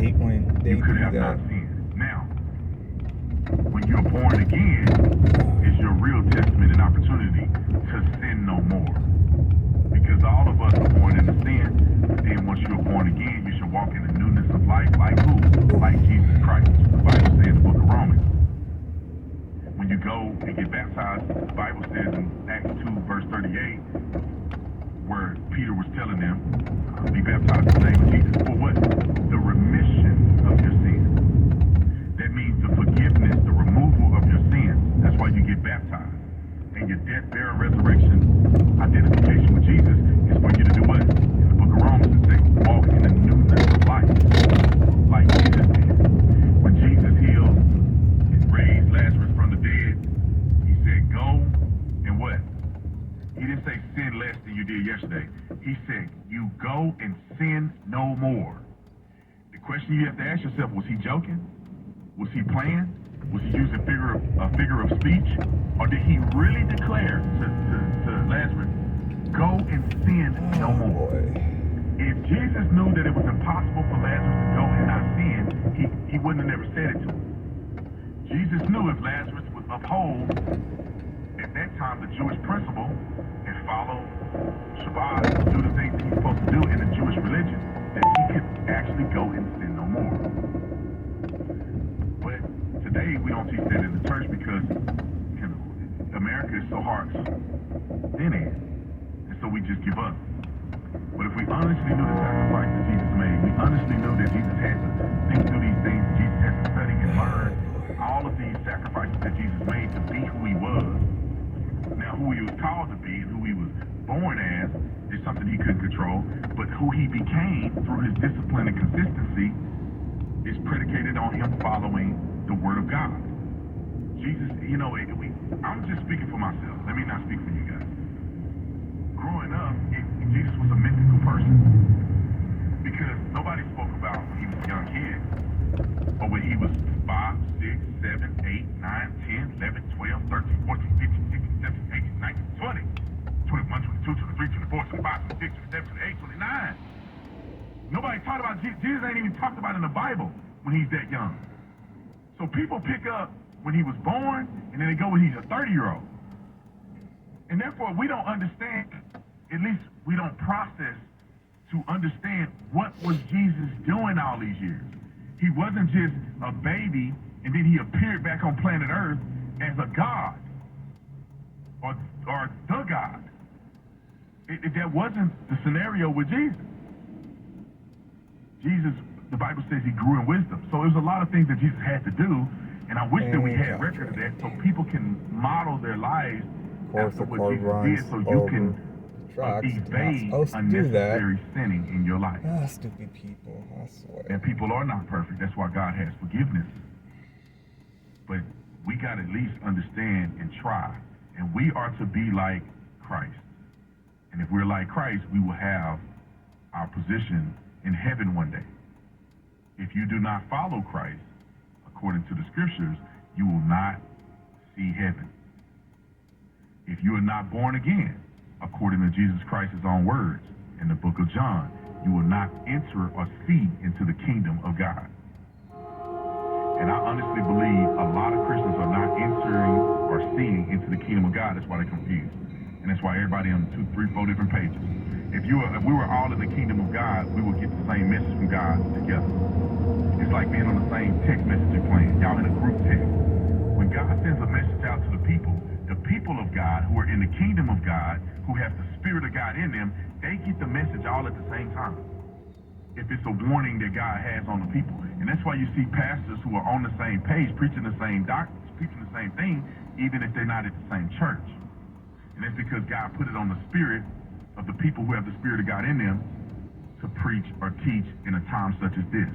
hate when they you could do have that. not sinned. Now, when you're born again, is your real testament and opportunity to sin no more. Because all of us are born into sin, but then once you're born again, you should walk in the newness of life like who? Like Jesus Christ. The Bible says in the book of Romans. When you go and get baptized, the Bible says in Acts 2, verse 38, where Peter was telling them, be baptized in the name of Jesus for what? The remission of your sins. That means the forgiveness, the removal of your sins. That's why you get baptized. And your death, burial, resurrection, identification with Jesus is for you to do what? In the book of Romans it says, walk in the newness of life, like Jesus did. When Jesus healed and raised Lazarus from the dead, he said, go and what? He didn't say sin less than you did yesterday. He said, you go and sin no more. The question you have to ask yourself, was he joking? Was he playing? Was he using a figure of speech? Or did he really declare to Lazarus, go and sin no more? If Jesus knew that it was impossible for Lazarus to go and not sin, he wouldn't have never said it to him. Jesus knew if Lazarus would uphold, at that time, the Jewish principle and follow Shabbat, do the things that he's supposed to do in the Jewish religion, that he could actually go and sin no more. But today, we don't teach that in the church because America is so hard thin end, and so we just give up. But if we honestly knew the sacrifice that Jesus made, we honestly knew that Jesus had to think through these things, Jesus had to study and learn all of these sacrifices that Jesus made to be who he was. Now, who he was called to be and who he was born as is something he couldn't control, but who he became through his discipline and consistency is predicated on him following the word of God. Jesus, I'm just speaking for myself. Let me not speak for you guys. Growing up, Jesus was a mythical person because nobody spoke about when he was a young kid or when he was 5, 6, 7, 8, 9, 10, 11, 12, 13, 14, 15, 16, 17, 18, 19, 20, 21, 22, 23, 24, 25, 26, 27, 28, 29. Nobody talked about Jesus. Jesus ain't even talked about in the Bible when he's that young. So people pick up when he was born, and then they go when he's a 30-year-old. And therefore, we don't understand, at least we don't process to understand what was Jesus doing all these years. He wasn't just a baby, and then he appeared back on planet Earth as a God, or the God. That wasn't the scenario with Jesus. Jesus, the Bible says he grew in wisdom. So there's a lot of things that Jesus had to do, and I wish that we had record of that so people can model their lives after what Jesus did, so you can evade unnecessary sinning in your life. Stupid people, I swear. And people are not perfect. That's why God has forgiveness. But we got to at least understand and try. And we are to be like Christ. And if we're like Christ, we will have our position in heaven one day. If you do not follow Christ, according to the scriptures, you will not see heaven. If you are not born again, according to Jesus Christ's own words in the book of John, you will not enter or see into the kingdom of God. And I honestly believe a lot of Christians are not entering or seeing into the kingdom of God. That's why they're confused. And that's why everybody on 2, 3, 4 different pages. If we were all in the kingdom of God, we would get the same message from God together. It's like being on the same text messaging plan. Y'all in a group text. When God sends a message out to the people of God who are in the kingdom of God, who have the Spirit of God in them, they get the message all at the same time. If it's a warning that God has on the people. And that's why you see pastors who are on the same page, preaching the same doctrines, preaching the same thing, even if they're not at the same church. And that's because God put it on the spirit of the people who have the Spirit of God in them to preach or teach in a time such as this.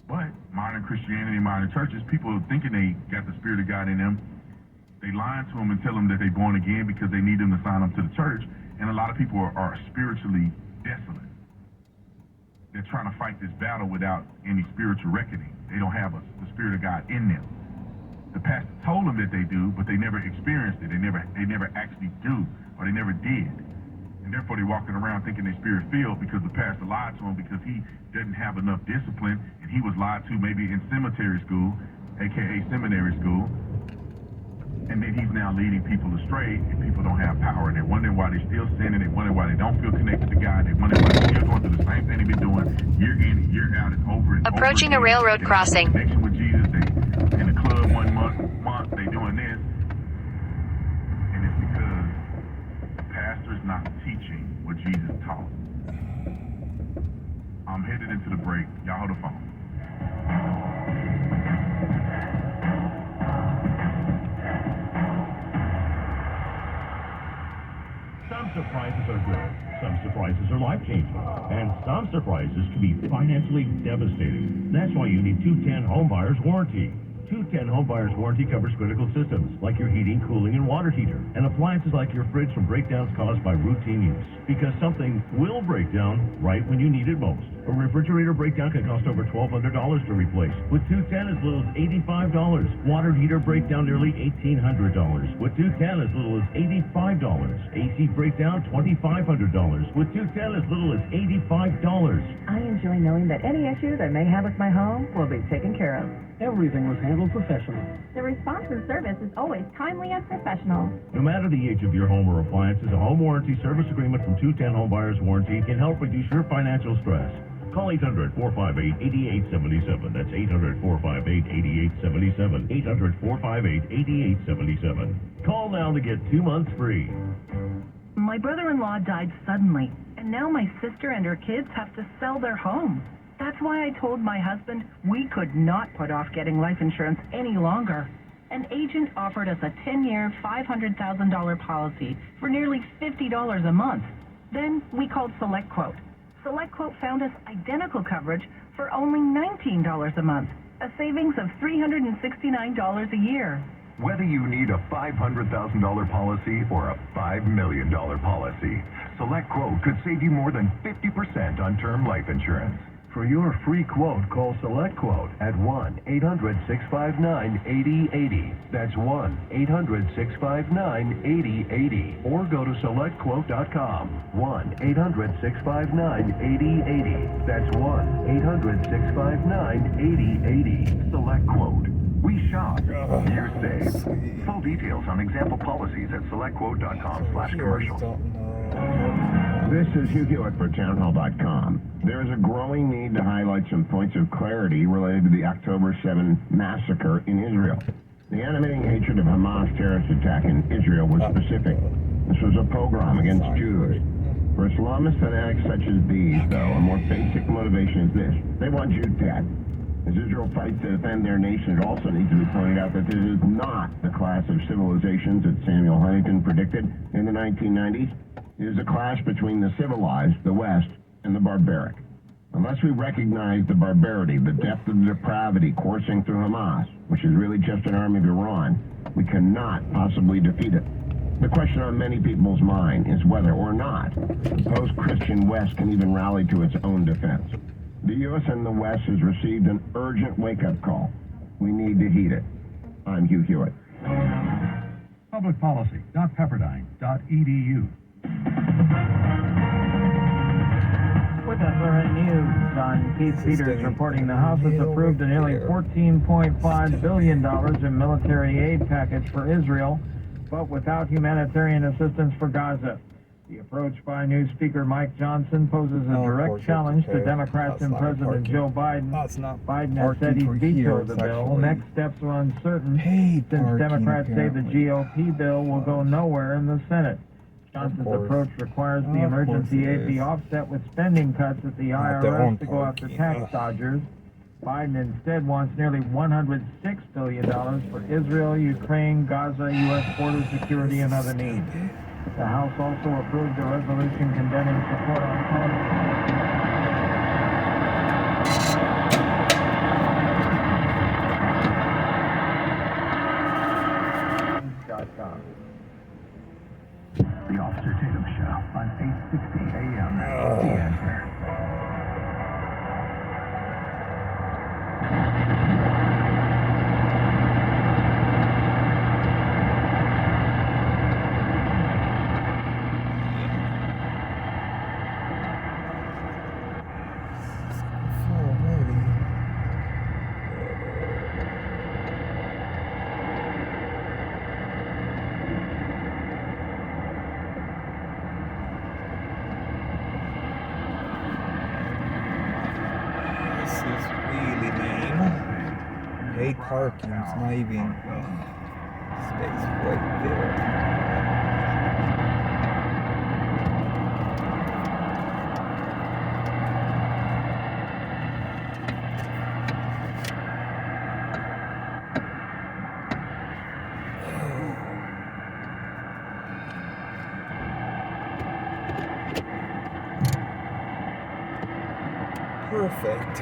But modern Christianity, modern churches, people thinking they got the Spirit of God in them, they lie to them and tell them that they're born again because they need them to sign up to the church. And a lot of people are spiritually desolate. They're trying to fight this battle without any spiritual reckoning. They don't have the Spirit of God in them. The pastor told them that they do, but they never experienced it. They never actually do, or they never did. And therefore they're walking around thinking they're spirit filled because the pastor lied to him because he doesn't have enough discipline, and he was lied to maybe in cemetery school, aka seminary school. And then he's now leading people astray, and people don't have power. And they're wondering why they're still sinning. They're wondering why they don't feel connected to God. They're wondering why they're still going through the same thing they've been doing year in and year out and over and Approaching over a again. railroad They don't have a crossing. connection with Jesus. They in the club one month they doing this. And it's because the pastor's not teaching what Jesus taught. I'm headed into the break. Y'all hold the phone. Some surprises are good, some surprises are life-changing, and some surprises can be financially devastating. That's why you need 210 Home Buyer's Warranty. 210 Home Buyer's Warranty covers critical systems like your heating, cooling, and water heater, and appliances like your fridge from breakdowns caused by routine use. Because something will break down right when you need it most. A refrigerator breakdown can cost over $1,200 to replace, with 210 as little as $85. Water heater breakdown nearly $1,800, with 210 as little as $85. AC breakdown $2,500, with 210 as little as $85. I enjoy knowing that any issue I may have with my home will be taken care of. Everything was handled professionally. The response and service is always timely and professional. No matter the age of your home or appliances, a home warranty service agreement from 210 Home Buyer's Warranty can help reduce your financial stress. Call 800-458-8877. That's 800-458-8877. 800-458-8877. Call now to get 2 months free. My brother-in-law died suddenly, and now my sister and her kids have to sell their home. That's why I told my husband we could not put off getting life insurance any longer. An agent offered us a 10-year, $500,000 policy for nearly $50 a month. Then we called SelectQuote. SelectQuote found us identical coverage for only $19 a month, a savings of $369 a year. Whether you need a $500,000 policy or a $5 million policy, SelectQuote could save you more than 50% on term life insurance. For your free quote, call SelectQuote at 1-800-659-8080. That's 1-800-659-8080. Or go to SelectQuote.com. 1-800-659-8080. That's 1-800-659-8080. SelectQuote. We shop. You save. Full details on example policies at SelectQuote.com/commercial. This is Hugh Hewitt for Townhall.com. There is a growing need to highlight some points of clarity related to the October 7 massacre in Israel. The animating hatred of Hamas terrorist attack in Israel was specific. This was a pogrom against Jews. For Islamist fanatics such as these, though, a more basic motivation is this. They want Jews dead. As Israel fights to defend their nation, it also needs to be pointed out that this is not the class of civilizations that Samuel Huntington predicted in the 1990s. It is a clash between the civilized, the West, and the barbaric. Unless we recognize the barbarity, the depth of depravity coursing through Hamas, which is really just an army of Iran, we cannot possibly defeat it. The question on many people's mind is whether or not the post-Christian West can even rally to its own defense. The U.S. and the West has received an urgent wake-up call. We need to heed it. I'm Hugh Hewitt. Publicpolicy.pepperdine.edu. With SRN News, I'm Keith Peters reporting the House has approved a nearly $14.5 billion in military aid package for Israel, but without humanitarian assistance for Gaza. The approach by new Speaker Mike Johnson poses a direct challenge to Democrats and President Joe Biden. Biden has said he'd veto the bill. Next steps are uncertain since Democrats say the GOP bill will go nowhere in the Senate. Johnson's approach requires the emergency aid be offset with spending cuts at the IRS to go after tax dodgers. Biden instead wants nearly $106 billion for Israel, Ukraine, Gaza, U.S. border security, and other needs. The House also approved a resolution condemning support on The Officer Tatum Show on 860 AM. The Answer. is really lame. Paid parking's not even space right there. Perfect.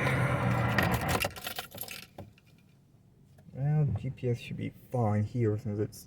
Well, GPS should be fine here since it's